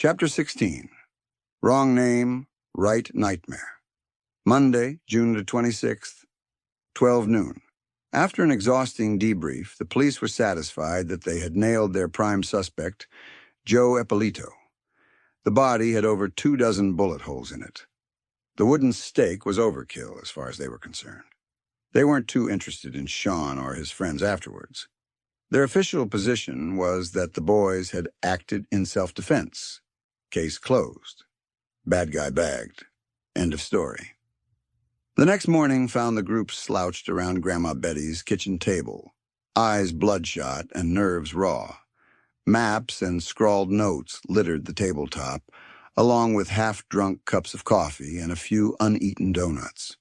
Chapter 16. Wrong Name, Right Nightmare. Monday, June the 26th, 12 noon. After an exhausting debrief, the police were satisfied that they had nailed their prime suspect, Joe Eppolito. The body had over 24 bullet holes in it. The wooden stake was overkill as far as they were concerned. They weren't too interested in Sean or his friends afterwards. Their official position was that the boys had acted in self-defense. Case closed. Bad guy bagged. End of story. The next morning found the group slouched around Grandma Betty's kitchen table, eyes bloodshot and nerves raw. Maps and scrawled notes littered the tabletop, along with half-drunk cups of coffee and a few uneaten donuts.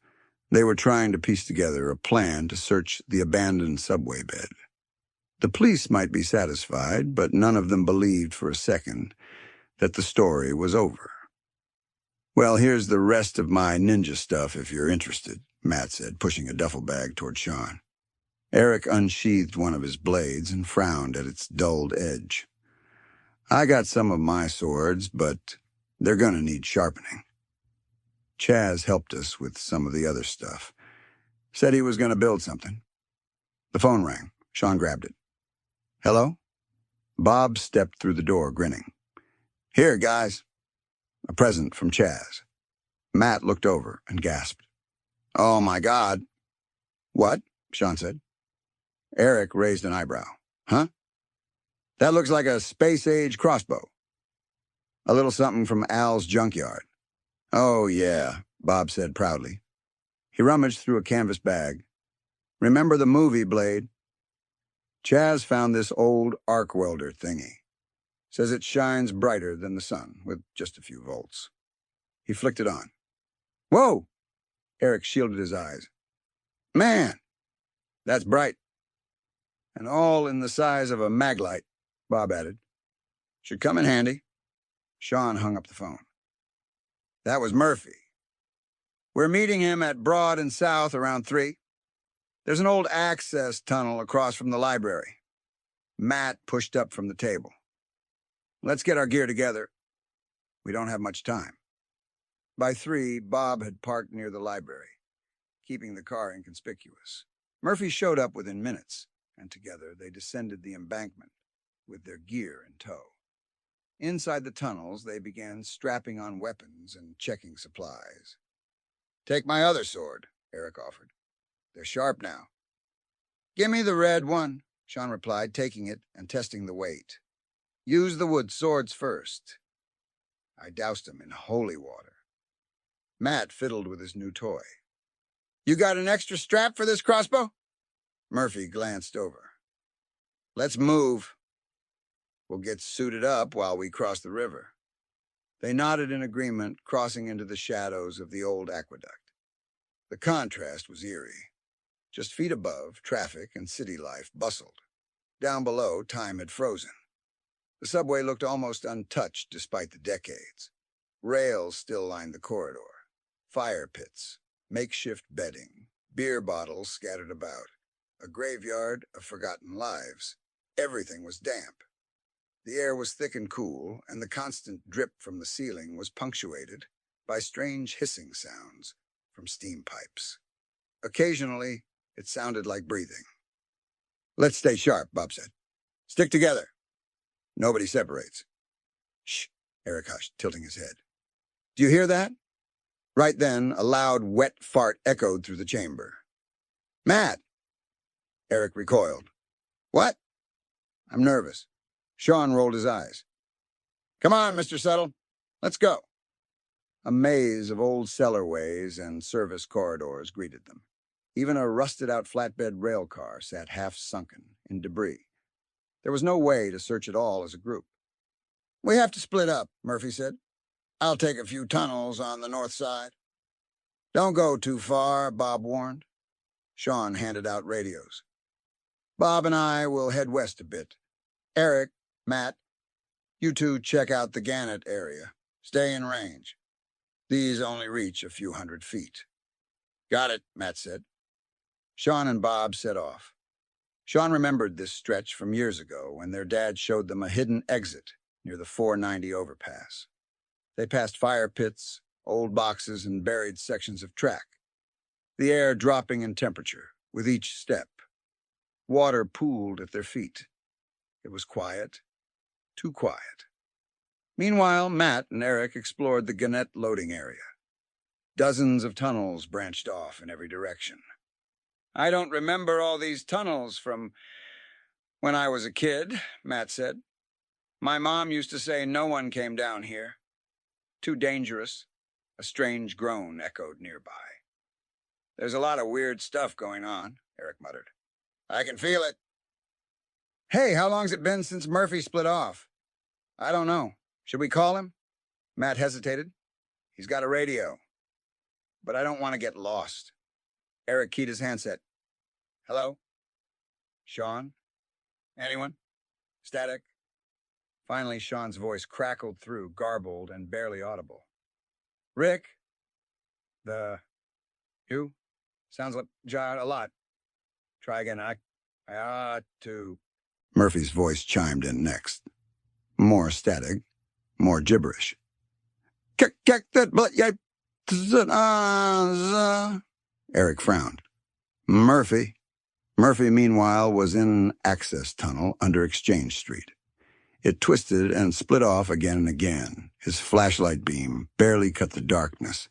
They were trying to piece together a plan to search the abandoned subway bed. The police might be satisfied, but none of them believed for a second that the story was over. "Well, here's the rest of my ninja stuff if you're interested," Matt said, pushing a duffel bag toward Sean. Eric unsheathed one of his blades and frowned at its dulled edge. "I got some of my swords, but they're gonna need sharpening. Chaz helped us with some of the other stuff. Said he was gonna build something." The phone rang. Sean grabbed it. "Hello?" Bob stepped through the door, grinning. "Here, guys." A present from Chaz. Matt looked over and gasped. "Oh, my God." "What?" Sean said. Eric raised an eyebrow. "Huh?" "That looks like a space-age crossbow. A little something from Al's junkyard." "Oh, yeah," Bob said proudly. He rummaged through a canvas bag. "Remember the movie, Blade?" Chaz found this old arc welder thingy. Says it shines brighter than the sun, with just a few volts. He flicked it on. "Whoa!" Eric shielded his eyes. "Man, that's bright. And all in the size of a maglite," Bob added. "Should come in handy." Sean hung up the phone. "That was Murphy. We're meeting him at Broad and South around 3. There's an old access tunnel across from the library." Matt pushed up from the table. "Let's get our gear together. We don't have much time." By 3, Bob had parked near the library, keeping the car inconspicuous. Murphy showed up within minutes, and together they descended the embankment with their gear in tow. Inside the tunnels, they began strapping on weapons and checking supplies. "Take my other sword," Eric offered. "They're sharp now." "Give me the red one," Sean replied, taking it and testing the weight. "Use the wood swords first." I doused them in holy water. Matt fiddled with his new toy. "You got an extra strap for this crossbow?" Murphy glanced over. "Let's move. We'll get suited up while we cross the river." They nodded in agreement, crossing into the shadows of the old aqueduct. The contrast was eerie. Just feet above, traffic and city life bustled. Down below, time had frozen. The subway looked almost untouched despite the decades. Rails still lined the corridor. Fire pits, makeshift bedding, beer bottles scattered about. A graveyard of forgotten lives. Everything was damp. The air was thick and cool, and the constant drip from the ceiling was punctuated by strange hissing sounds from steam pipes. Occasionally, it sounded like breathing. "Let's stay sharp," Bob said. "Stick together. Nobody separates." "Shh," Eric hushed, tilting his head. "Do you hear that?" Right then, a loud, wet fart echoed through the chamber. "Matt!" Eric recoiled. "What?" "I'm nervous." Sean rolled his eyes. "Come on, Mr. Settle. Let's go." A maze of old cellarways and service corridors greeted them. Even a rusted-out flatbed rail car sat half-sunken in debris. There was no way to search it all as a group. "We have to split up," Murphy said. "I'll take a few tunnels on the north side." "Don't go too far," Bob warned. Sean handed out radios. "Bob and I will head west a bit. Eric, Matt, you two check out the Gannett area. Stay in range. These only reach a few hundred feet." "Got it," Matt said. Sean and Bob set off. Sean remembered this stretch from years ago when their dad showed them a hidden exit near the 490 overpass. They passed fire pits, old boxes, and buried sections of track, the air dropping in temperature with each step. Water pooled at their feet. It was quiet, too quiet. Meanwhile, Matt and Eric explored the Gannett loading area. Dozens of tunnels branched off in every direction. "I don't remember all these tunnels from when I was a kid," Matt said. "My mom used to say no one came down here. Too dangerous." A strange groan echoed nearby. "There's a lot of weird stuff going on," Eric muttered. "I can feel it." "Hey, how long's it been since Murphy split off?" "I don't know. Should we call him?" Matt hesitated. "He's got a radio. But I don't want to get lost." Eric keyed his handset. "Hello? Sean? Anyone? Static?" Finally, Sean's voice crackled through, garbled and barely audible. "Rick? You? Sounds like a lot. Try again. I ought to..." Murphy's voice chimed in next. More static, more gibberish. Eric frowned. Murphy. Murphy, meanwhile, was in an access tunnel under Exchange Street. It twisted and split off again and again. His flashlight beam barely cut the darkness,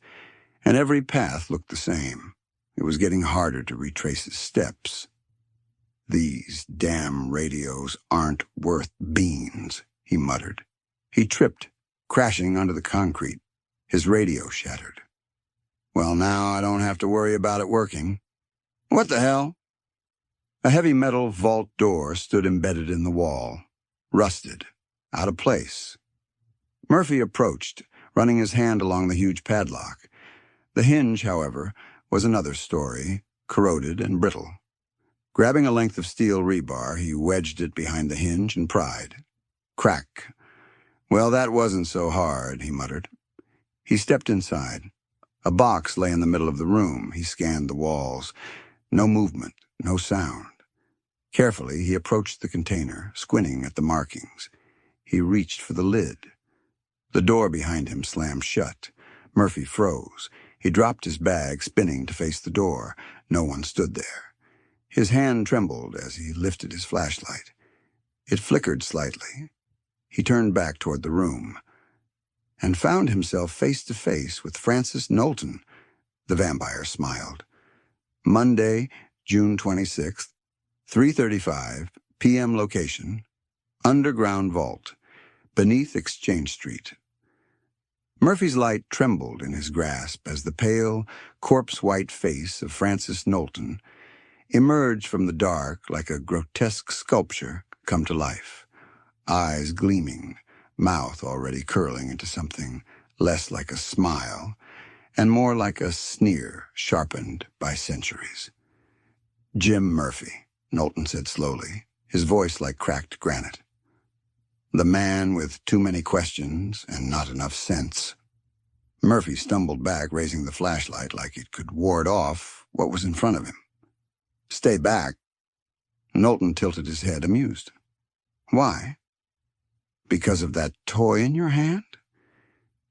and every path looked the same. It was getting harder to retrace his steps. "These damn radios aren't worth beans," he muttered. He tripped, crashing onto the concrete. His radio shattered. "Well, now I don't have to worry about it working." "What the hell?" A heavy metal vault door stood embedded in the wall, rusted, out of place. Murphy approached, running his hand along the huge padlock. The hinge, however, was another story, corroded and brittle. Grabbing a length of steel rebar, he wedged it behind the hinge and pried. Crack. "Well, that wasn't so hard," he muttered. He stepped inside. A box lay in the middle of the room. He scanned the walls. No movement, no sound. Carefully, he approached the container, squinting at the markings. He reached for the lid. The door behind him slammed shut. Murphy froze. He dropped his bag, spinning to face the door. No one stood there. His hand trembled as he lifted his flashlight. It flickered slightly. He turned back toward the room and found himself face to face with Francis Knowlton. The vampire smiled. "Monday, June 26th, 3:35 p.m. location, underground vault, beneath Exchange Street." Murphy's light trembled in his grasp as the pale, corpse-white face of Francis Knowlton emerged from the dark like a grotesque sculpture come to life. Eyes gleaming, mouth already curling into something less like a smile and more like a sneer sharpened by centuries. "Jim Murphy," Knowlton said slowly, his voice like cracked granite. "The man with too many questions and not enough sense." Murphy stumbled back, raising the flashlight like it could ward off what was in front of him. "Stay back." Knowlton tilted his head, amused. "Why? Because of that toy in your hand?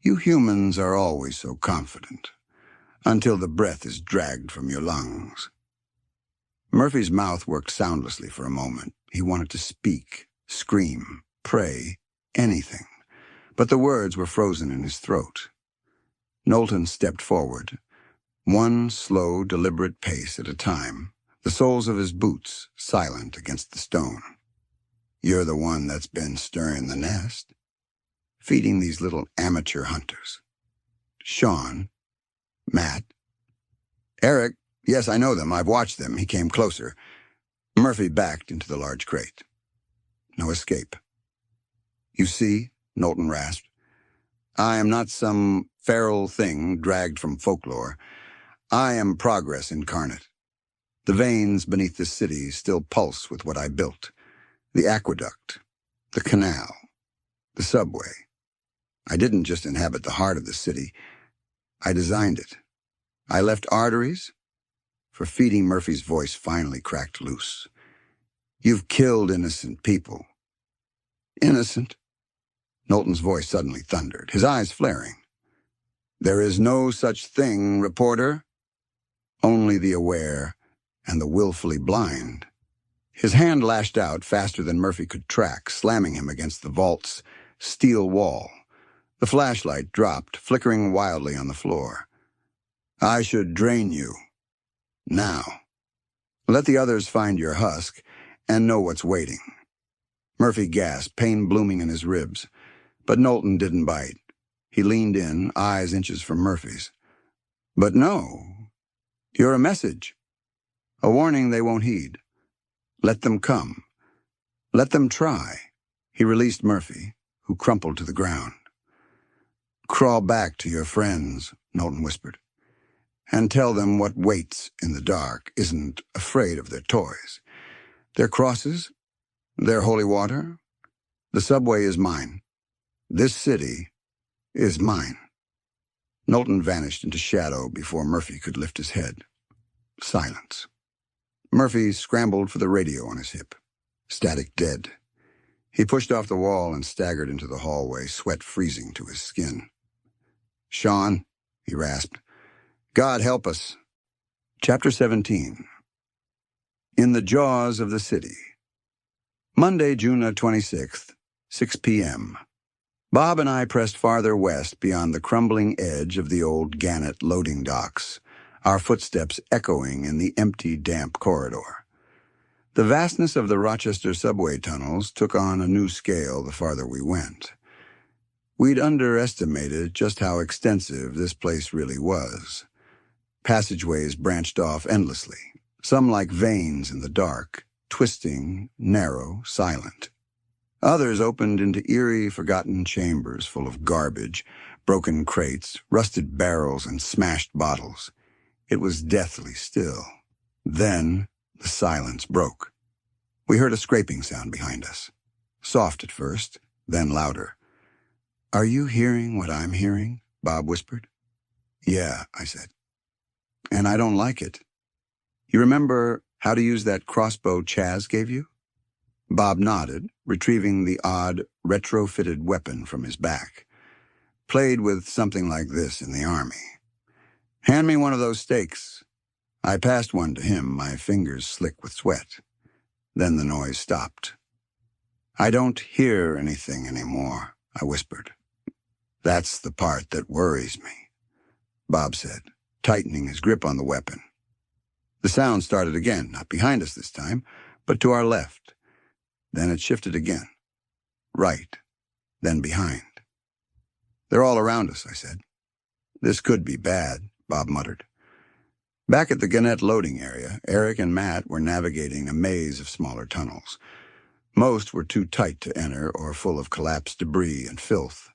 You humans are always so confident, until the breath is dragged from your lungs." Murphy's mouth worked soundlessly for a moment. He wanted to speak, scream, pray, anything, but the words were frozen in his throat. Knowlton stepped forward, one slow, deliberate pace at a time, the soles of his boots silent against the stone. "You're the one that's been stirring the nest, feeding these little amateur hunters. Sean, Matt, Eric, yes, I know them. I've watched them." He came closer. Murphy backed into the large crate. No escape. "You see," Knowlton rasped, "I am not some feral thing dragged from folklore. I am progress incarnate. The veins beneath this city still pulse with what I built. The aqueduct, the canal, the subway. I didn't just inhabit the heart of the city. I designed it. I left arteries for feeding." Murphy's voice finally cracked loose. "You've killed innocent people." "Innocent? Knowlton's voice suddenly thundered, his eyes flaring. There is no such thing, reporter. Only the aware and the willfully blind. His hand lashed out faster than Murphy could track, slamming him against the vault's steel wall. The flashlight dropped, flickering wildly on the floor. I should drain you. Now. Let the others find your husk and know what's waiting. Murphy gasped, pain blooming in his ribs. But Knowlton didn't bite. He leaned in, eyes inches from Murphy's. But no. You're a message. A warning they won't heed. Let them come. Let them try. He released Murphy, who crumpled to the ground. Crawl back to your friends, Knowlton whispered, and tell them what waits in the dark isn't afraid of their toys. Their crosses, their holy water. The subway is mine. This city is mine. Knowlton vanished into shadow before Murphy could lift his head. Silence. Murphy scrambled for the radio on his hip. Static dead. He pushed off the wall and staggered into the hallway, sweat freezing to his skin. Sean, he rasped. God help us. Chapter 17. In the Jaws of the City. Monday, June 26th, 6 p.m. Bob and I pressed farther west beyond the crumbling edge of the old Gannett loading docks, our footsteps echoing in the empty, damp corridor. The vastness of the Rochester subway tunnels took on a new scale the farther we went. We'd underestimated just how extensive this place really was. Passageways branched off endlessly, some like veins in the dark, twisting, narrow, silent. Others opened into eerie, forgotten chambers full of garbage, broken crates, rusted barrels, and smashed bottles. It was deathly still. Then the silence broke. We heard a scraping sound behind us. Soft at first, then louder. Are you hearing what I'm hearing? Bob whispered. Yeah, I said. And I don't like it. You remember how to use that crossbow Chaz gave you? Bob nodded, retrieving the odd, retrofitted weapon from his back. Played with something like this in the Army. Hand me one of those stakes. I passed one to him, my fingers slick with sweat. Then the noise stopped. I don't hear anything anymore, I whispered. That's the part that worries me, Bob said, tightening his grip on the weapon. The sound started again, not behind us this time, but to our left. Then it shifted again. Right, then behind. They're all around us, I said. This could be bad, Bob muttered. Back at the Gannett loading area, Eric and Matt were navigating a maze of smaller tunnels. Most were too tight to enter or full of collapsed debris and filth.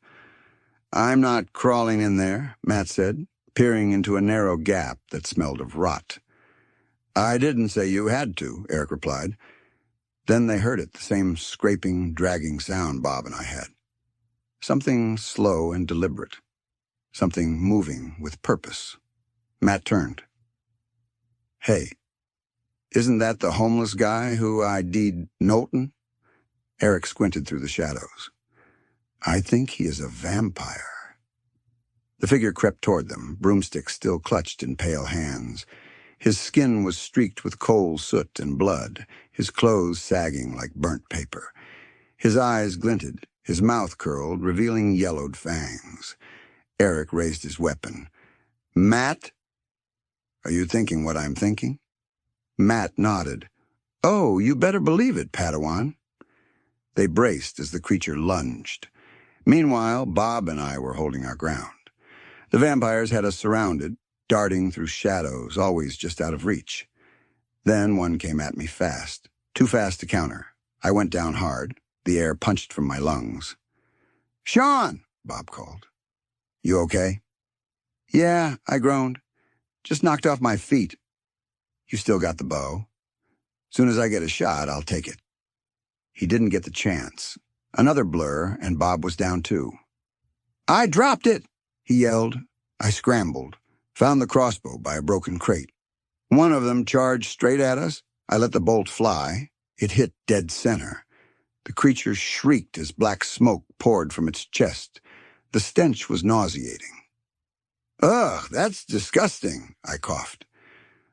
I'm not crawling in there, Matt said, peering into a narrow gap that smelled of rot. I didn't say you had to, Eric replied. Then they heard it, the same scraping, dragging sound Bob and I had. Something slow and deliberate. Something moving with purpose. Matt turned. Hey, isn't that the homeless guy who ID'd Knowlton? Eric squinted through the shadows. I think he is a vampire. The figure crept toward them, broomstick still clutched in pale hands. His skin was streaked with coal soot and blood, his clothes sagging like burnt paper. His eyes glinted, his mouth curled, revealing yellowed fangs. Eric raised his weapon. Matt? Are you thinking what I'm thinking? Matt nodded. Oh, you better believe it, Padawan. They braced as the creature lunged. Meanwhile, Bob and I were holding our ground. The vampires had us surrounded, darting through shadows, always just out of reach. Then one came at me fast, too fast to counter. I went down hard. The air punched from my lungs. Sean, Bob called. You okay? Yeah, I groaned. Just knocked off my feet. You still got the bow? Soon as I get a shot, I'll take it. He didn't get the chance. Another blur, and Bob was down too. I dropped it, he yelled. I scrambled, found the crossbow by a broken crate. One of them charged straight at us. I let the bolt fly. It hit dead center. The creature shrieked as black smoke poured from its chest. The stench was nauseating. "Ugh, that's disgusting," I coughed.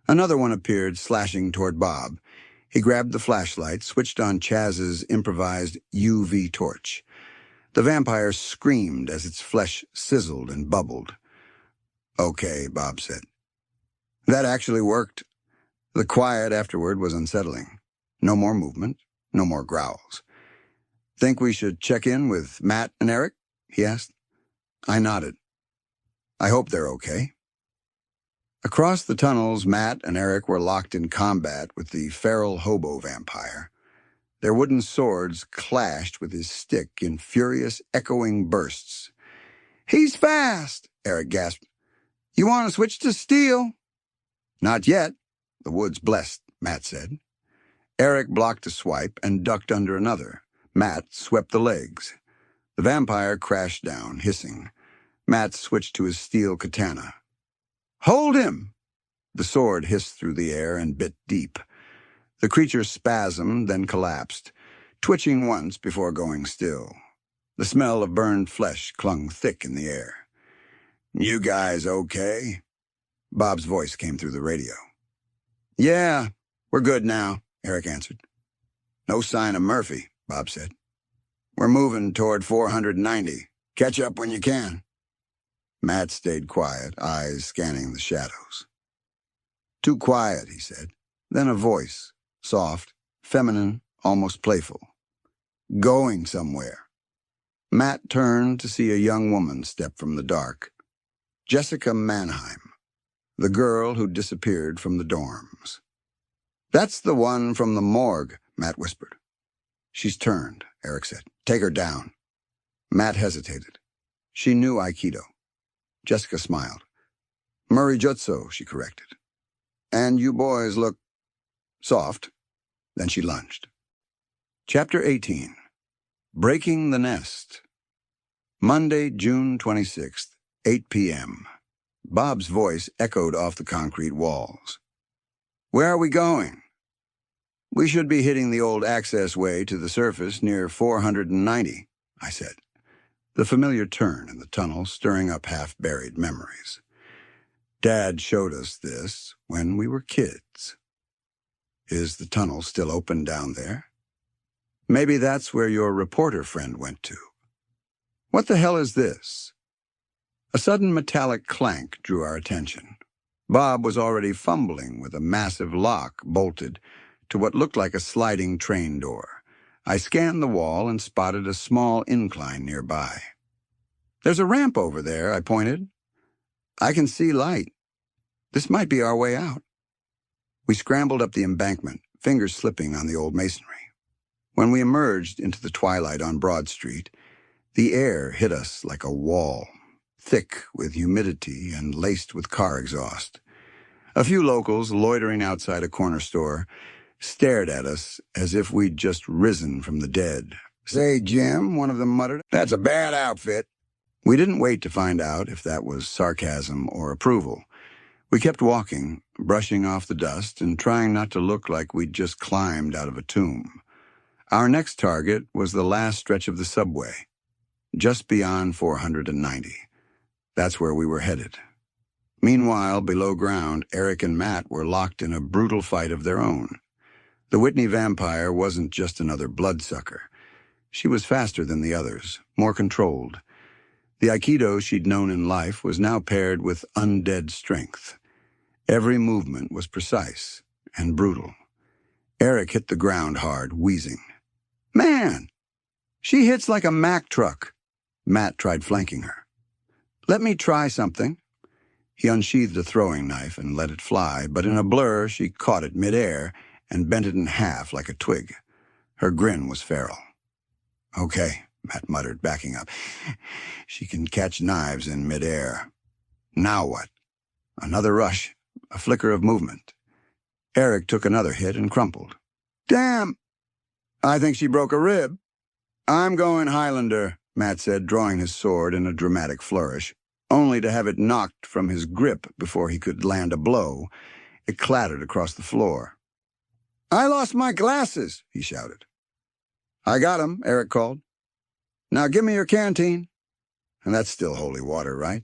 Another one appeared, slashing toward Bob. He grabbed the flashlight, switched on Chaz's improvised UV torch. The vampire screamed as its flesh sizzled and bubbled. "Okay," Bob said. That actually worked. The quiet afterward was unsettling. No more movement, no more growls. "Think we should check in with Matt and Eric?" he asked. I nodded. "I hope they're okay." Across the tunnels, Matt and Eric were locked in combat with the feral hobo vampire. Their wooden swords clashed with his stick in furious, echoing bursts. "He's fast," Eric gasped. "You want to switch to steel?" "Not yet. The wood's blessed," Matt said. Eric blocked a swipe and ducked under another. Matt swept the legs. The vampire crashed down, hissing. Matt switched to his steel katana. "Hold him!" The sword hissed through the air and bit deep. The creature spasmed, then collapsed, twitching once before going still. The smell of burned flesh clung thick in the air. "You guys okay?" Bob's voice came through the radio. "Yeah, we're good now," Eric answered. "No sign of Murphy," Bob said. "We're moving toward 490. Catch up when you can." Matt stayed quiet, eyes scanning the shadows. "Too quiet," he said. Then a voice, soft, feminine, almost playful. "Going somewhere." Matt turned to see a young woman step from the dark. Jessica Mannheim, the girl who disappeared from the dorms. "That's the one from the morgue," Matt whispered. "She's turned," Eric said. "Take her down." Matt hesitated. She knew Aikido. Jessica smiled. "Murray Jutsu," she corrected. "And you boys look soft." Then she lunged. Chapter 18. Breaking the Nest. Monday, June 26th, 8 p.m. Bob's voice echoed off the concrete walls. "Where are we going?" "We should be hitting the old access way to the surface near 490, I said. The familiar turn in the tunnel stirring up half-buried memories. Dad showed us this when we were kids. Is the tunnel still open down there? Maybe that's where your reporter friend went to. What the hell is this? A sudden metallic clank drew our attention. Bob was already fumbling with a massive lock bolted to what looked like a sliding train door. I scanned the wall and spotted a small incline nearby. "There's a ramp over there," I pointed. "I can see light. This might be our way out." We scrambled up the embankment, fingers slipping on the old masonry. When we emerged into the twilight on Broad Street, the air hit us like a wall, thick with humidity and laced with car exhaust. A few locals, loitering outside a corner store, stared at us as if we'd just risen from the dead. "Say, Jim," one of them muttered, "that's a bad outfit." We didn't wait to find out if that was sarcasm or approval. We kept walking, brushing off the dust and trying not to look like we'd just climbed out of a tomb. Our next target was the last stretch of the subway, just beyond 490. That's where we were headed. Meanwhile, below ground, Eric and Matt were locked in a brutal fight of their own. The Whitney vampire wasn't just another bloodsucker. She was faster than the others, more controlled. The Aikido she'd known in life was now paired with undead strength. Every movement was precise and brutal. Eric hit the ground hard, wheezing. "Man, she hits like a Mack truck." Matt tried flanking her. "Let me try something." He unsheathed a throwing knife and let it fly, but in a blur she caught it midair and bent it in half like a twig. Her grin was feral. "Okay," Matt muttered, backing up. "She can catch knives in midair. Now what?" Another rush, a flicker of movement. Eric took another hit and crumpled. "Damn! I think she broke a rib." "I'm going Highlander," Matt said, drawing his sword in a dramatic flourish, only to have it knocked from his grip before he could land a blow. It clattered across the floor. "I lost my glasses," he shouted. I got him, Eric called. Now give me your canteen. And that's still holy water, right?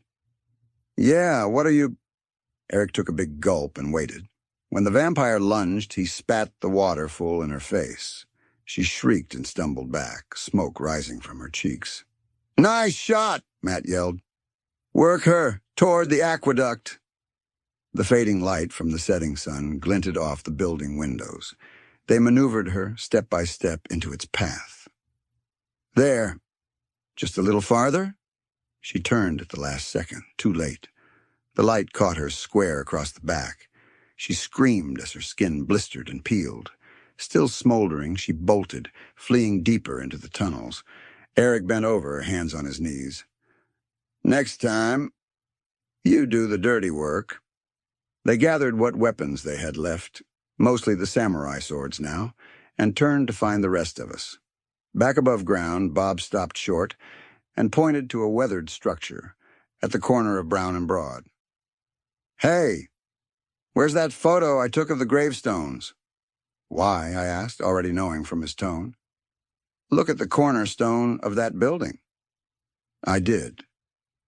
Yeah, what are you... Eric took a big gulp and waited. When the vampire lunged, he spat the water full in her face. She shrieked and stumbled back, smoke rising from her cheeks. Nice shot, Matt yelled. Work her toward the aqueduct. The fading light from the setting sun glinted off the building windows. They maneuvered her step by step into its path. There. Just a little farther? She turned at the last second, too late. The light caught her square across the back. She screamed as her skin blistered and peeled. Still smoldering, she bolted, fleeing deeper into the tunnels. Eric bent over, hands on his knees. Next time, you do the dirty work. They gathered what weapons they had left, mostly the samurai swords now, and turned to find the rest of us. Back above ground, Bob stopped short and pointed to a weathered structure at the corner of Brown and Broad. Hey, where's that photo I took of the gravestones? Why, I asked, already knowing from his tone. Look at the cornerstone of that building. I did.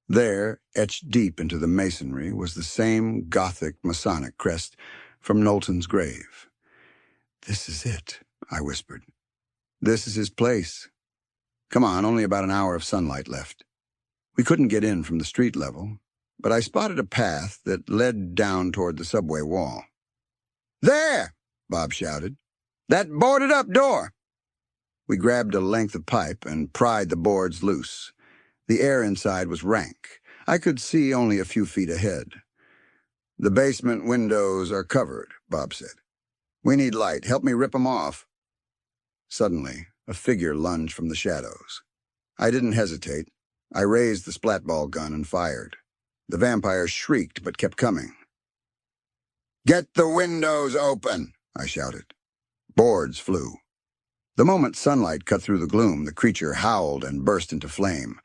There, etched deep into the masonry, was the same Gothic Masonic crest from Knowlton's grave. This is it, I whispered. This is his place. Come on, only about an hour of sunlight left. We couldn't get in from the street level, but I spotted a path that led down toward the subway wall. There! Bob shouted. That boarded-up door! We grabbed a length of pipe and pried the boards loose. The air inside was rank. I could see only a few feet ahead. The basement windows are covered, Bob said. We need light. Help me rip them off. Suddenly, a figure lunged from the shadows. I didn't hesitate. I raised the splatball gun and fired. The vampire shrieked but kept coming. Get the windows open, I shouted. Boards flew. The moment sunlight cut through the gloom, the creature howled and burst into flame.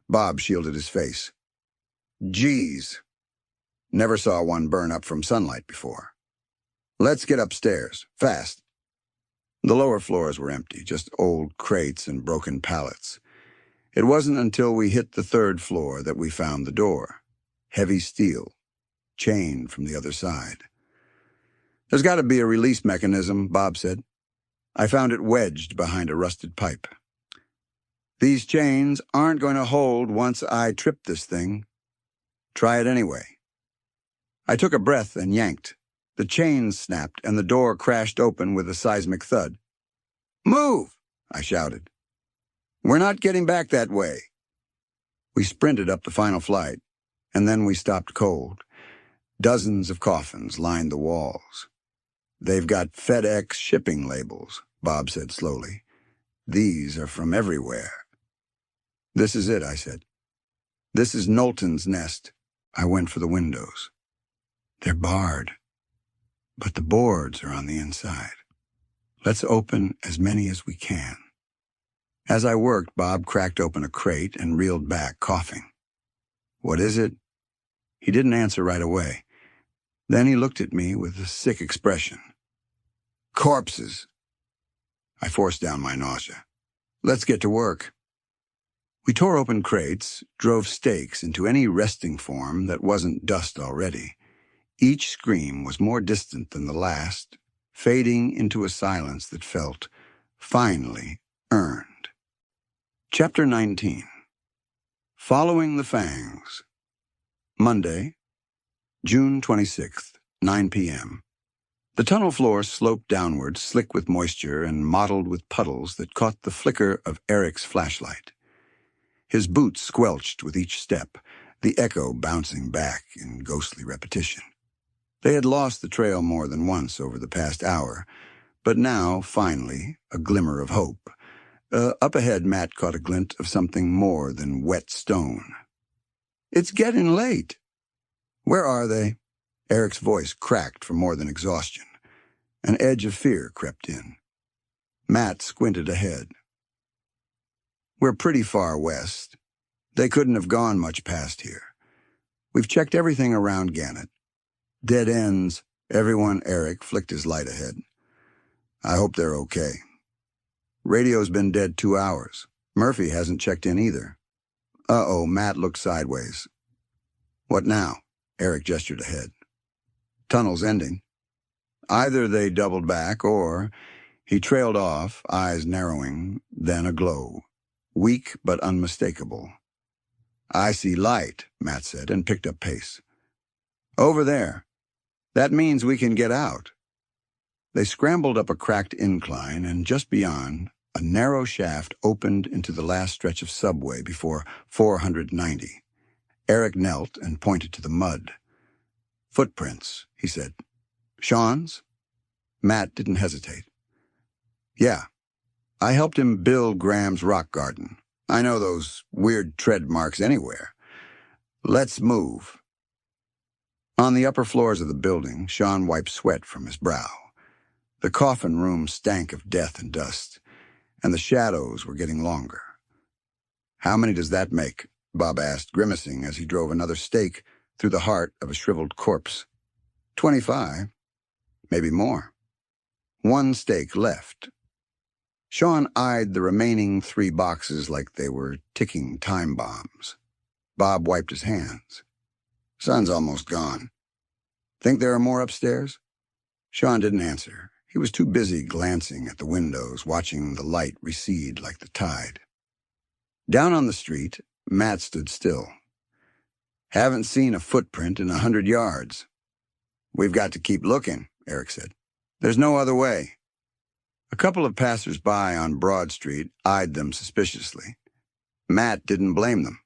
Bob shielded his face. Geez. Never saw one burn up from sunlight before. Let's get upstairs, fast. The lower floors were empty, just old crates and broken pallets. It wasn't until we hit the third floor that we found the door. Heavy steel, chained from the other side. There's got to be a release mechanism, Bob said. I found it wedged behind a rusted pipe. These chains aren't going to hold once I trip this thing. Try it anyway. I took a breath and yanked. The chains snapped and the door crashed open with a seismic thud. Move! I shouted. We're not getting back that way. We sprinted up the final flight, and then we stopped cold. Dozens of coffins lined the walls. They've got FedEx shipping labels, Bob said slowly. These are from everywhere. This is it, I said. This is Knowlton's nest. I went for the windows. They're barred, but the boards are on the inside. Let's open as many as we can. As I worked, Bob cracked open a crate and reeled back, coughing. What is it? He didn't answer right away. Then he looked at me with a sick expression. Corpses. I forced down my nausea. Let's get to work. We tore open crates, drove stakes into any resting form that wasn't dust already. Each scream was more distant than the last, fading into a silence that felt, finally, earned. Chapter 19. Following the Fangs. Monday, June 26th, 9 p.m. The tunnel floor sloped downward, slick with moisture and mottled with puddles that caught the flicker of Eric's flashlight. His boots squelched with each step, the echo bouncing back in ghostly repetition. They had lost the trail more than once over the past hour, but now, finally, a glimmer of hope. Up ahead, Matt caught a glint of something more than wet stone. It's getting late. Where are they? Eric's voice cracked from more than exhaustion. An edge of fear crept in. Matt squinted ahead. We're pretty far west. They couldn't have gone much past here. We've checked everything around Gannett. Dead ends. Everyone, Eric flicked his light ahead. I hope they're okay. Radio's been dead 2 hours. Murphy hasn't checked in either. Uh-oh, Matt looked sideways. What now? Eric gestured ahead. Tunnel's ending. Either they doubled back or he trailed off, eyes narrowing, then aglow. Weak but unmistakable. I see light, Matt said, and picked up pace. Over there. That means we can get out. They scrambled up a cracked incline, and just beyond, a narrow shaft opened into the last stretch of subway before 490. Eric knelt and pointed to the mud. Footprints, he said. Sean's? Matt didn't hesitate. Yeah. I helped him build Graham's rock garden. I know those weird tread marks anywhere. Let's move. On the upper floors of the building, Sean wiped sweat from his brow. The coffin room stank of death and dust, and the shadows were getting longer. How many does that make? Bob asked, grimacing as he drove another stake through the heart of a shriveled corpse. 25. Maybe more. 1 stake left. Sean eyed the remaining 3 boxes like they were ticking time bombs. Bob wiped his hands. Sun's almost gone. Think there are more upstairs? Sean didn't answer. He was too busy glancing at the windows, watching the light recede like the tide. Down on the street, Matt stood still. Haven't seen a footprint in 100 yards. We've got to keep looking, Eric said. There's no other way. A couple of passers-by on Broad Street eyed them suspiciously. Matt didn't blame them.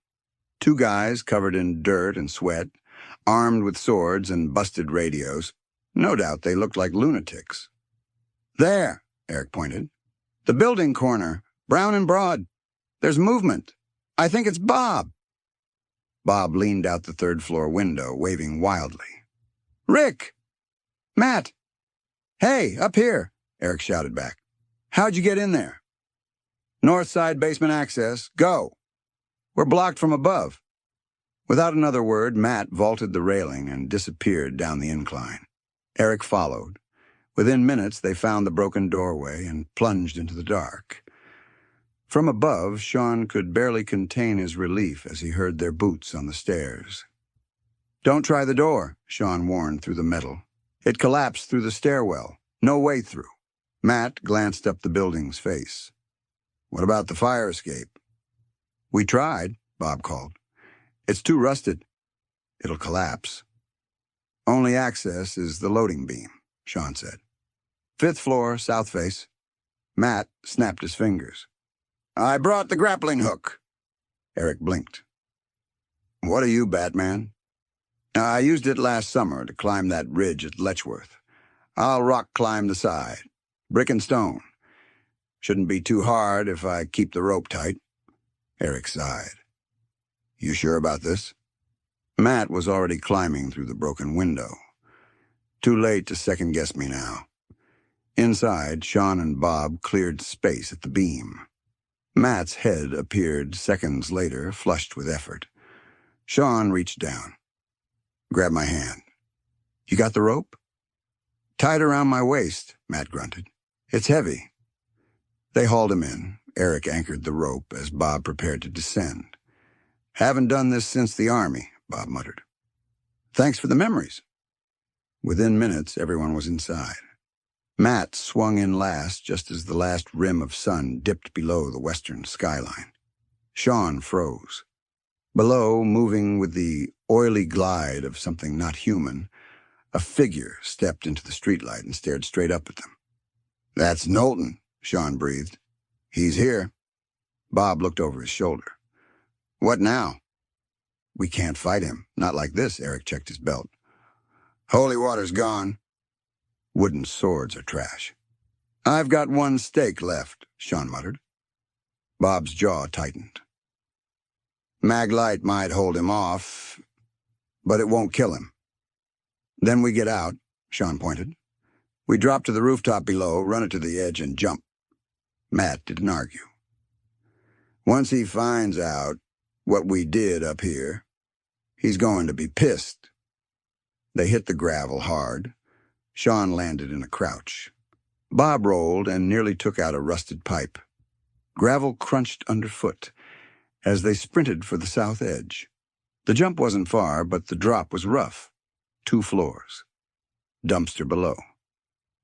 2 guys covered in dirt and sweat, armed with swords and busted radios. No doubt they looked like lunatics. There, Eric pointed. The building corner, Brown and Broad. There's movement. I think it's Bob. Bob leaned out the 3rd-floor window, waving wildly. Rick! Matt! Hey, up here, Eric shouted back. How'd you get in there? North side basement access. Go. We're blocked from above. Without another word, Matt vaulted the railing and disappeared down the incline. Eric followed. Within minutes, they found the broken doorway and plunged into the dark. From above, Sean could barely contain his relief as he heard their boots on the stairs. Don't try the door, Sean warned through the metal. It collapsed through the stairwell. No way through. Matt glanced up the building's face. What about the fire escape? We tried, Bob called. It's too rusted. It'll collapse. Only access is the loading beam, Sean said. 5th floor, south face. Matt snapped his fingers. I brought the grappling hook. Eric blinked. What are you, Batman? I used it last summer to climb that ridge at Letchworth. I'll rock climb the side. Brick and stone. Shouldn't be too hard if I keep the rope tight. Eric sighed. You sure about this? Matt was already climbing through the broken window. Too late to second-guess me now. Inside, Sean and Bob cleared space at the beam. Matt's head appeared seconds later, flushed with effort. Sean reached down. Grab my hand. You got the rope? Tied around my waist, Matt grunted. It's heavy. They hauled him in. Eric anchored the rope as Bob prepared to descend. Haven't done this since the Army, Bob muttered. Thanks for the memories. Within minutes, everyone was inside. Matt swung in last just as the last rim of sun dipped below the western skyline. Sean froze. Below, moving with the oily glide of something not human, a figure stepped into the streetlight and stared straight up at them. That's Knowlton, Sean breathed. He's here. Bob looked over his shoulder. What now? We can't fight him. Not like this, Eric checked his belt. Holy water's gone. Wooden swords are trash. I've got 1 stake left, Sean muttered. Bob's jaw tightened. Maglite might hold him off, but it won't kill him. Then we get out, Sean pointed. We drop to the rooftop below, run it to the edge, and jump. Matt didn't argue. Once he finds out what we did up here, he's going to be pissed. They hit the gravel hard. Sean landed in a crouch. Bob rolled and nearly took out a rusted pipe. Gravel crunched underfoot as they sprinted for the south edge. The jump wasn't far, but the drop was rough. 2 floors. Dumpster below.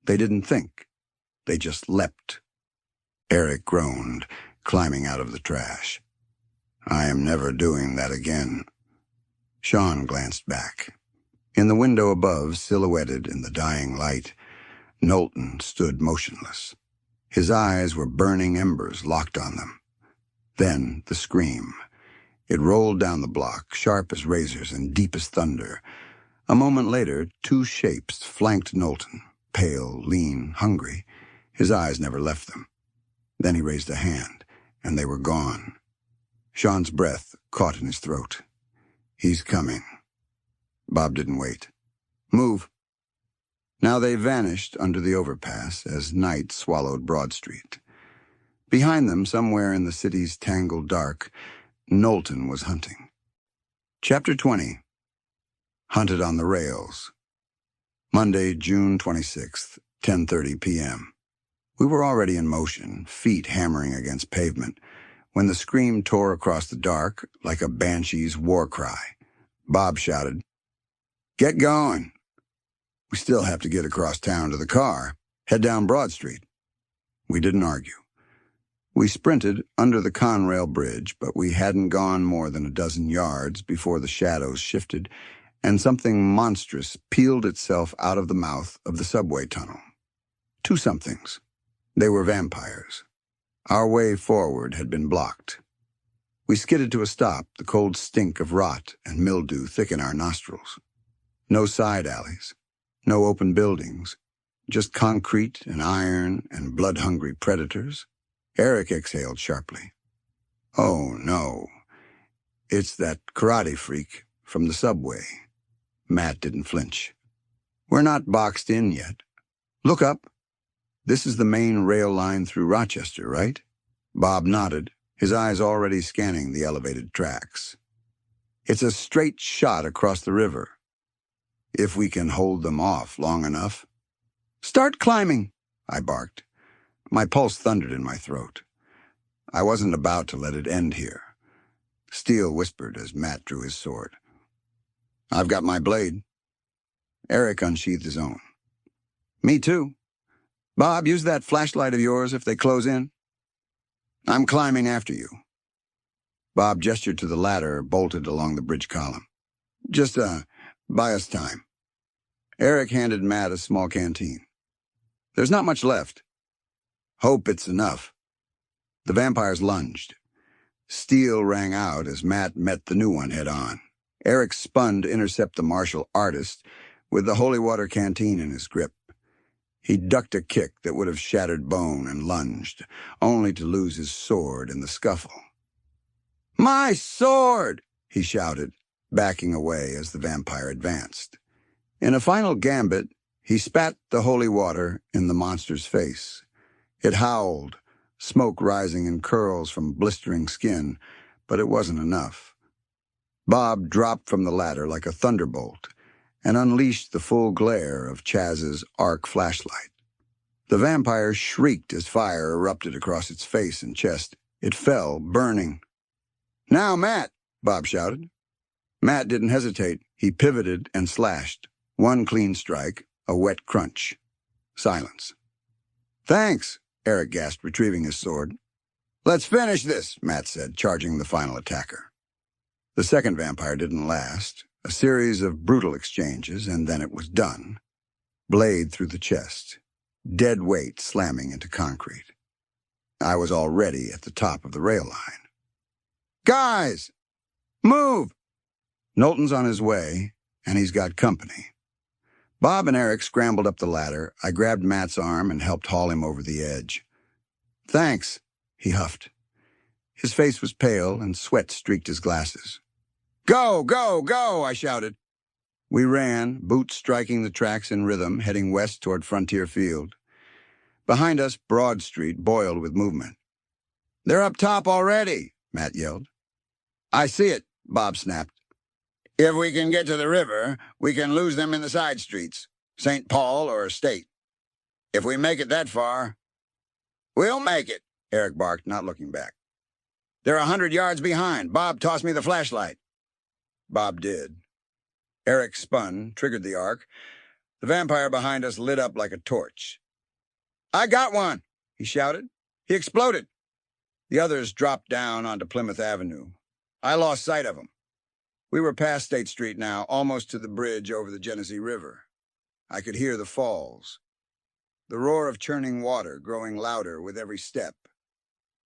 They didn't think. They just leapt. Eric groaned, climbing out of the trash. I am never doing that again. Sean glanced back. In the window above, silhouetted in the dying light, Knowlton stood motionless. His eyes were burning embers locked on them. Then the scream. It rolled down the block, sharp as razors and deep as thunder. A moment later, 2 shapes flanked Knowlton, pale, lean, hungry. His eyes never left them. Then he raised a hand, and they were gone. Sean's breath caught in his throat. He's coming. Bob didn't wait. Move. Now they vanished under the overpass as night swallowed Broad Street. Behind them, somewhere in the city's tangled dark, Knowlton was hunting. Chapter 20. Hunted on the Rails. Monday, June 26th, 10:30 p.m. We were already in motion, feet hammering against pavement, when the scream tore across the dark like a banshee's war cry. Bob shouted, "Get going!" We still have to get across town to the car. Head down Broad Street. We didn't argue. We sprinted under the Conrail Bridge, but we hadn't gone more than a dozen yards before the shadows shifted and something monstrous peeled itself out of the mouth of the subway tunnel. 2 somethings. They were vampires. Our way forward had been blocked. We skidded to a stop, the cold stink of rot and mildew thick in our nostrils. No side alleys. No open buildings, just concrete and iron and blood-hungry predators. Eric exhaled sharply. Oh, no. It's that karate freak from the subway. Matt didn't flinch. We're not boxed in yet. Look up. This is the main rail line through Rochester, right? Bob nodded, his eyes already scanning the elevated tracks. It's a straight shot across the river. If we can hold them off long enough. Start climbing, I barked. My pulse thundered in my throat. I wasn't about to let it end here. Steele whispered as Matt drew his sword. I've got my blade. Eric unsheathed his own. Me too. Bob, use that flashlight of yours if they close in. I'm climbing after you. Bob gestured to the ladder bolted along the bridge column. Just, buy us time. Eric handed Matt a small canteen. There's not much left. Hope it's enough. The vampires lunged. Steel rang out as Matt met the new one head-on. Eric spun to intercept the martial artist with the holy water canteen in his grip. He ducked a kick that would have shattered bone and lunged, only to lose his sword in the scuffle. My sword! He shouted, backing away as the vampire advanced. In a final gambit, he spat the holy water in the monster's face. It howled, smoke rising in curls from blistering skin, but it wasn't enough. Bob dropped from the ladder like a thunderbolt and unleashed the full glare of Chaz's arc flashlight. The vampire shrieked as fire erupted across its face and chest. It fell, burning. Now, Matt, Bob shouted. Matt didn't hesitate. He pivoted and slashed. One clean strike, a wet crunch. Silence. Thanks, Eric gasped, retrieving his sword. Let's finish this, Matt said, charging the final attacker. The second vampire didn't last. A series of brutal exchanges, and then it was done. Blade through the chest. Dead weight slamming into concrete. I was already at the top of the rail line. Guys! Move! Knowlton's on his way, and he's got company. Bob and Eric scrambled up the ladder. I grabbed Matt's arm and helped haul him over the edge. Thanks, he huffed. His face was pale, and sweat streaked his glasses. Go, go, go, I shouted. We ran, boots striking the tracks in rhythm, heading west toward Frontier Field. Behind us, Broad Street boiled with movement. They're up top already, Matt yelled. I see it, Bob snapped. If we can get to the river, we can lose them in the side streets, St. Paul or State. If we make it that far, we'll make it, Eric barked, not looking back. They're 100 yards behind. Bob tossed me the flashlight. Bob did. Eric spun, triggered the arc. The vampire behind us lit up like a torch. I got one, he shouted. He exploded. The others dropped down onto Plymouth Avenue. I lost sight of them. We were past State Street now, almost to the bridge over the Genesee River. I could hear the falls. The roar of churning water growing louder with every step.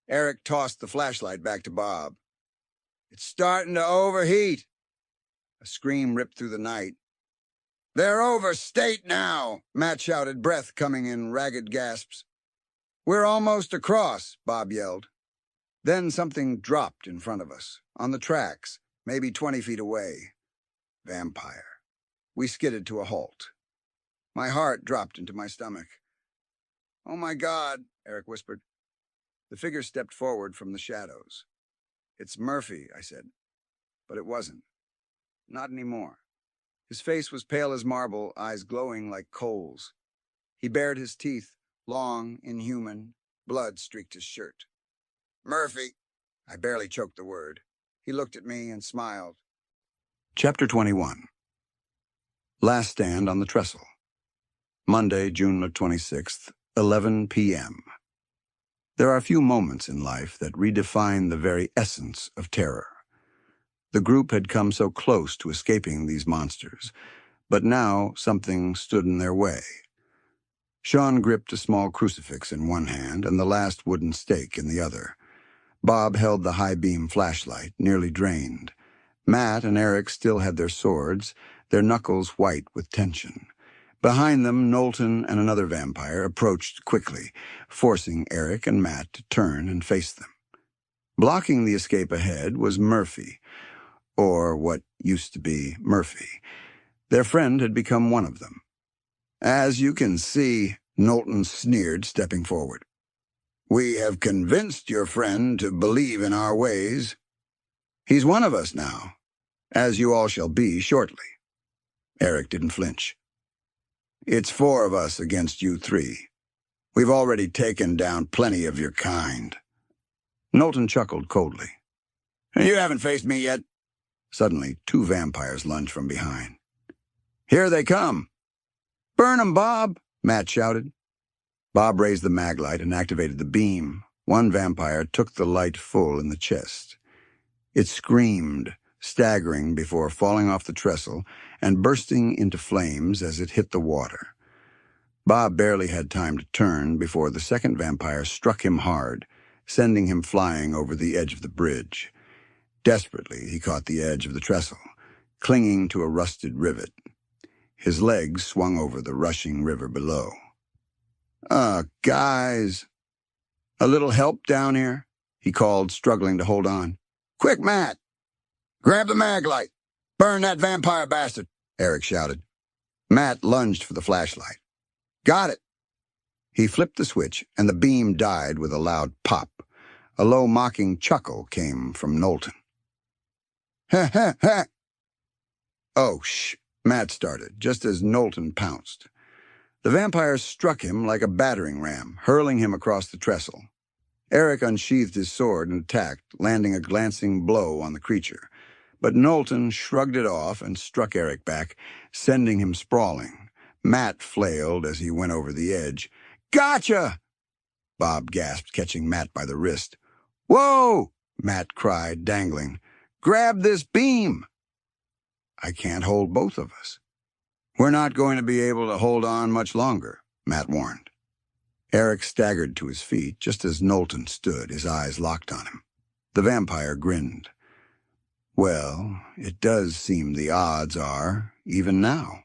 Eric tossed the flashlight back to Bob. It's starting to overheat. A scream ripped through the night. They're over State now, Matt shouted, breath coming in ragged gasps. We're almost across, Bob yelled. Then something dropped in front of us, on the tracks, maybe 20 feet away. Vampire. We skidded to a halt. My heart dropped into my stomach. Oh my God, Eric whispered. The figure stepped forward from the shadows. It's Murphy, I said. But it wasn't. Not anymore. His face was pale as marble, eyes glowing like coals. He bared his teeth, long, inhuman. Blood streaked his shirt. Murphy! I barely choked the word. He looked at me and smiled. Chapter 21. Last Stand on the Trestle. Monday, June 26th, 11 p.m. There are few moments in life that redefine the very essence of terror. The group had come so close to escaping these monsters, but now something stood in their way. Sean gripped a small crucifix in one hand and the last wooden stake in the other. Bob held the high-beam flashlight, nearly drained. Matt and Eric still had their swords, their knuckles white with tension. Behind them, Knowlton and another vampire approached quickly, forcing Eric and Matt to turn and face them. Blocking the escape ahead was Murphy, or what used to be Murphy. Their friend had become one of them. As you can see, Knowlton sneered, stepping forward. We have convinced your friend to believe in our ways. He's one of us now, as you all shall be shortly. Eric didn't flinch. It's 4 of us against you 3. We've already taken down plenty of your kind. Knowlton chuckled coldly. You haven't faced me yet. Suddenly, 2 vampires lunged from behind. Here they come. Burn 'em, Bob, Matt shouted. Bob raised the maglite and activated the beam. One vampire took the light full in the chest. It screamed, staggering before falling off the trestle and bursting into flames as it hit the water. Bob barely had time to turn before the second vampire struck him hard, sending him flying over the edge of the bridge. Desperately, he caught the edge of the trestle, clinging to a rusted rivet. His legs swung over the rushing river below. Guys. A little help down here? He called, struggling to hold on. Quick, Matt! Grab the maglite! Burn that vampire bastard! Eric shouted. Matt lunged for the flashlight. Got it! He flipped the switch, and the beam died with a loud pop. A low, mocking chuckle came from Knowlton. Ha ha ha! Oh, shh! Matt started, just as Knowlton pounced. The vampire struck him like a battering ram, hurling him across the trestle. Eric unsheathed his sword and attacked, landing a glancing blow on the creature. But Knowlton shrugged it off and struck Eric back, sending him sprawling. Matt flailed as he went over the edge. Gotcha! Bob gasped, catching Matt by the wrist. Whoa! Matt cried, dangling. Grab this beam! I can't hold both of us. We're not going to be able to hold on much longer, Matt warned. Eric staggered to his feet just as Knowlton stood, his eyes locked on him. The vampire grinned. Well, it does seem the odds are even now.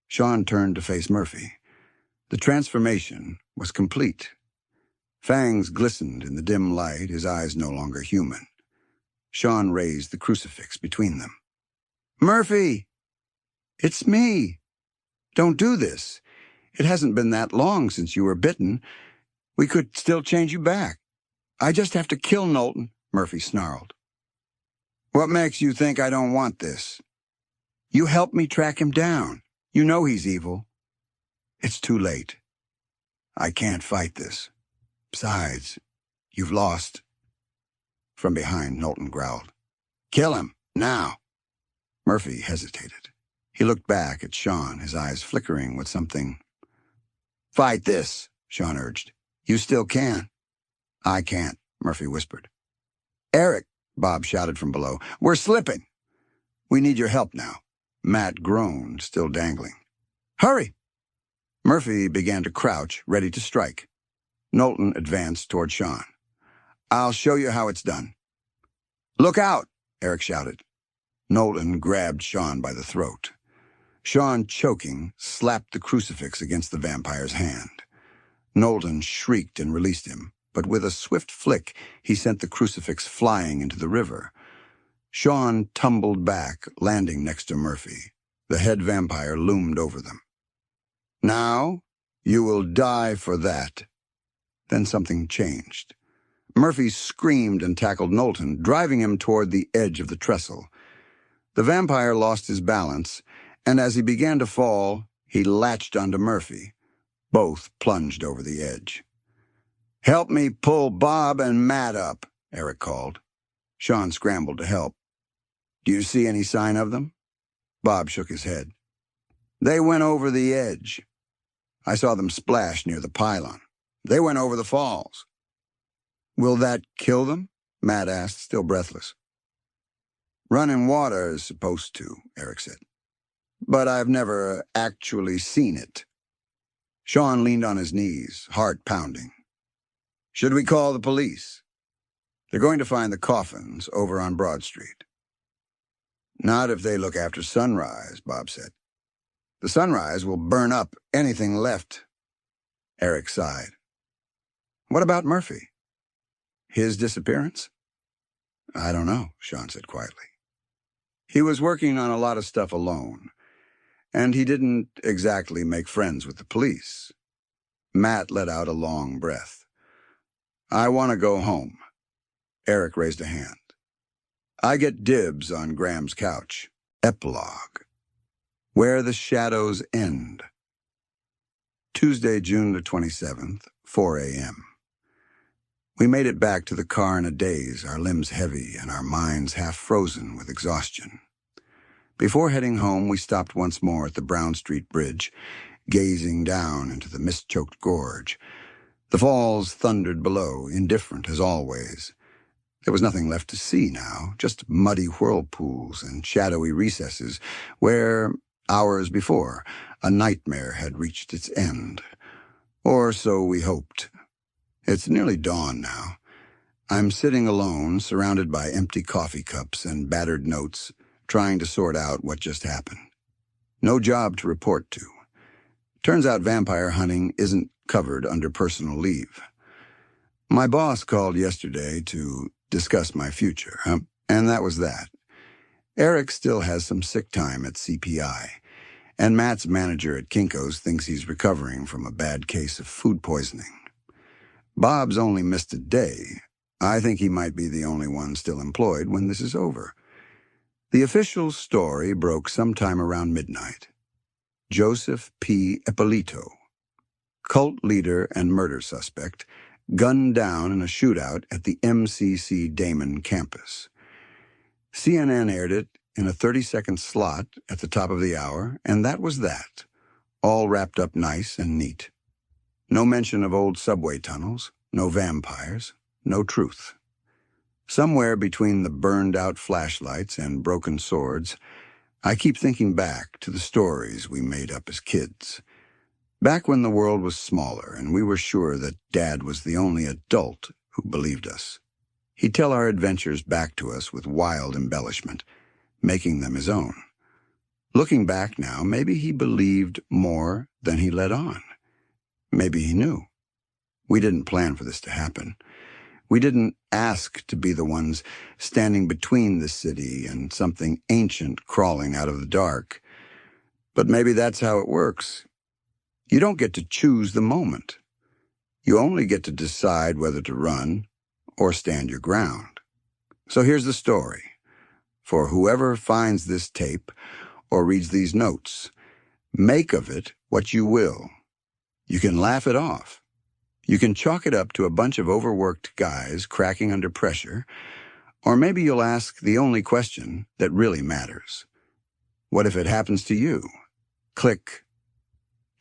Sean turned to face Murphy. The transformation was complete. Fangs glistened in the dim light, his eyes no longer human. Sean raised the crucifix between them. Murphy! It's me. Don't do this. It hasn't been that long since you were bitten. We could still change you back. I just have to kill Knowlton, Murphy snarled. What makes you think I don't want this? You helped me track him down. You know he's evil. It's too late. I can't fight this. Besides, you've lost. From behind, Knowlton growled. Kill him, now. Murphy hesitated. He looked back at Sean, his eyes flickering with something. Fight this, Sean urged. You still can. I can't, Murphy whispered. Eric, Bob shouted from below. We're slipping. We need your help now. Matt groaned, still dangling. Hurry! Murphy began to crouch, ready to strike. Knowlton advanced toward Sean. I'll show you how it's done. Look out, Eric shouted. Knowlton grabbed Sean by the throat. Sean, choking, slapped the crucifix against the vampire's hand. Knowlton shrieked and released him, but with a swift flick, he sent the crucifix flying into the river. Sean tumbled back, landing next to Murphy. The head vampire loomed over them. Now, you will die for that. Then something changed. Murphy screamed and tackled Knowlton, driving him toward the edge of the trestle. The vampire lost his balance, and as he began to fall, he latched onto Murphy. Both plunged over the edge. Help me pull Bob and Matt up, Eric called. Sean scrambled to help. Do you see any sign of them? Bob shook his head. They went over the edge. I saw them splash near the pylon. They went over the falls. Will that kill them? Matt asked, still breathless. Running water is supposed to, Eric said. But I've never actually seen it. Sean leaned on his knees, heart pounding. Should we call the police? They're going to find the coffins over on Broad Street. Not if they look after sunrise, Bob said. The sunrise will burn up anything left. Eric sighed. What about Murphy? His disappearance? I don't know, Sean said quietly. He was working on a lot of stuff alone, and he didn't exactly make friends with the police. Matt let out a long breath. I want to go home. Eric raised a hand. I get dibs on Graham's couch. Epilogue. Where the Shadows End. Tuesday, June the 27th, 4 a.m. We made it back to the car in a daze, our limbs heavy and our minds half frozen with exhaustion. Before heading home, we stopped once more at the Brown Street Bridge, gazing down into the mist-choked gorge. The falls thundered below, indifferent as always. There was nothing left to see now, just muddy whirlpools and shadowy recesses where, hours before, a nightmare had reached its end. Or so we hoped. It's nearly dawn now. I'm sitting alone, surrounded by empty coffee cups and battered notes, trying to sort out what just happened. No job to report to. Turns out vampire hunting isn't covered under personal leave. My boss called yesterday to discuss my future, and that was that. Eric still has some sick time at CPI, and Matt's manager at Kinko's thinks he's recovering from a bad case of food poisoning. Bob's only missed a day. I think he might be the only one still employed when this is over. The official story broke sometime around midnight. Joseph P. Ippolito, cult leader and murder suspect, gunned down in a shootout at the MCC Damon campus. CNN aired it in a 30-second slot at the top of the hour, and that was that, all wrapped up nice and neat. No mention of old subway tunnels, no vampires, no truth. Somewhere between the burned-out flashlights and broken swords, I keep thinking back to the stories we made up as kids. Back when the world was smaller and we were sure that Dad was the only adult who believed us. He'd tell our adventures back to us with wild embellishment, making them his own. Looking back now, maybe he believed more than he let on. Maybe he knew. We didn't plan for this to happen. We didn't ask to be the ones standing between the city and something ancient crawling out of the dark. But maybe that's how it works. You don't get to choose the moment. You only get to decide whether to run or stand your ground. So here's the story. For whoever finds this tape or reads these notes, make of it what you will. You can laugh it off, You can chalk it up to a bunch of overworked guys cracking under pressure, or maybe you'll ask the only question that really matters. What if it happens to you? Click.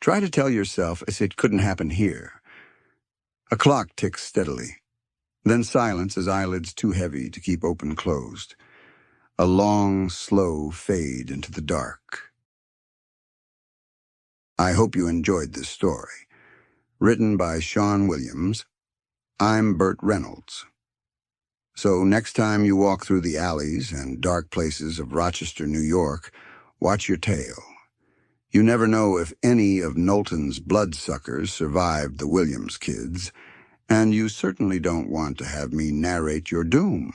Try to tell yourself as it couldn't happen here. A clock ticks steadily. Then silence as eyelids too heavy to keep open closed. A long, slow fade into the dark. I hope you enjoyed this story. Written by Sean Williams. I'm Burt Reynolds. So next time you walk through the alleys and dark places of Rochester, New York, watch your tail. You never know if any of Knowlton's bloodsuckers survived the Williams kids, and you certainly don't want to have me narrate your doom.